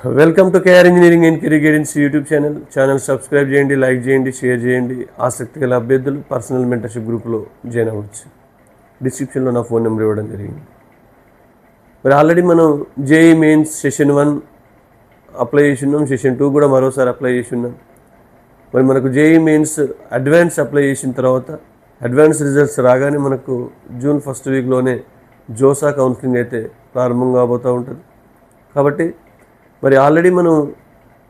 Welcome to KR engineering and career guidance YouTube channel subscribe చేయండి, like చేయండి, share చేయండి. ఆసక్తి గల అభ్యర్థులు పర్సనల్ మెంటర్షిప్ గ్రూప్లో జాయిన్ అవ్వచ్చు. డిస్క్రిప్షన్లో నా ఫోన్ నెంబర్ ఇవ్వడం జరిగింది. మరి ఆల్రెడీ మనం జేఈ మెయిన్స్ సెషన్ 1 అప్లై చేసి ఉన్నాం, సెషన్ 2 కూడా మరోసారి అప్లై చేసి ఉన్నాం. మరి మనకు జేఈ మెయిన్స్ అడ్వాన్స్ అప్లై చేసిన తర్వాత అడ్వాన్స్ రిజల్ట్స్ రాగానే మనకు జూన్ 1st వీక్లోనే జోసా కౌన్సిలింగ్ అయితే ప్రారంభం కాబోతూ ఉంటుంది. కాబట్టి మరి ఆల్రెడీ మనం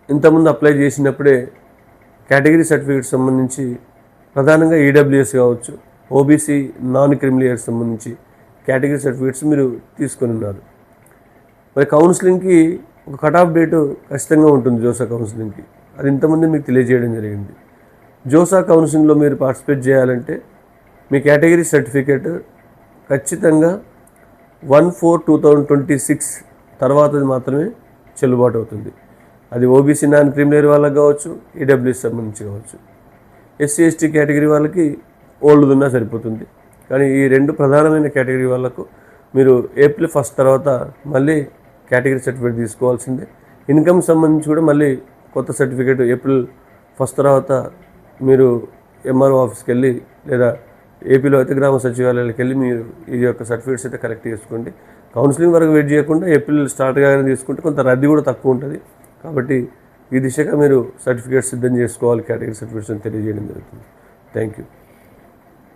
ఇంతకుముందు అప్లై చేసినప్పుడే కేటగిరీ సర్టిఫికేట్ సంబంధించి ప్రధానంగా ఈడబ్ల్యూఎస్ కావచ్చు, ఓబీసీ నాన్ క్రిమిలియర్కి సంబంధించి కేటగిరీ సర్టిఫికేట్స్ మీరు తీసుకొని ఉన్నారు. మరి కౌన్సిలింగ్కి ఒక కట్ ఆఫ్ డేటు ఖచ్చితంగా ఉంటుంది జోసా కౌన్సిలింగ్కి. అది ఇంతకుముందు మీకు తెలియజేయడం జరిగింది. జోసా కౌన్సిలింగ్లో మీరు పార్టిసిపేట్ చేయాలంటే మీ కేటగిరీ సర్టిఫికేట్ ఖచ్చితంగా 1/4/2026 తర్వాత మాత్రమే చెల్లుబాటు అవుతుంది. అది ఓబీసీ నాన్ క్రిమిలియర్ వాళ్ళకి కావచ్చు, ఈడబ్ల్యూఎస్ సంబంధించి కావచ్చు. ఎస్సీ ఎస్టీ కేటగిరీ వాళ్ళకి ఓల్డ్ ఉన్నా సరిపోతుంది. కానీ ఈ 2 ప్రధానమైన కేటగిరీ వాళ్ళకు మీరు ఏప్రిల్ 1 తర్వాత మళ్ళీ కేటగిరీ సర్టిఫికేట్ తీసుకోవాల్సిందే. ఇన్కమ్ సంబంధించి కూడా మళ్ళీ కొత్త సర్టిఫికేట్ ఏప్రిల్ 1 తర్వాత మీరు ఎంఆర్ఓ ఆఫీస్కి వెళ్ళి లేదా ఏపీలో అయితే గ్రామ సచివాలయాలకు వెళ్ళి మీరు ఈ యొక్క సర్టిఫికేట్స్ అయితే కలెక్ట్ చేసుకోండి. కౌన్సిలింగ్ వరకు వెయిట్ చేయకుండా ఏప్రిల్ స్టార్ట్ కాగానే తీసుకుంటే కొంత రద్దీ కూడా తక్కువ ఉంటుంది. కాబట్టి ఈ దిశగా మీరు సర్టిఫికేట్స్ సిద్ధం చేసుకోవాలి, కేటగిరీ సర్టిఫికేట్స్ అని తెలియజేయడం జరుగుతుంది. Thank you.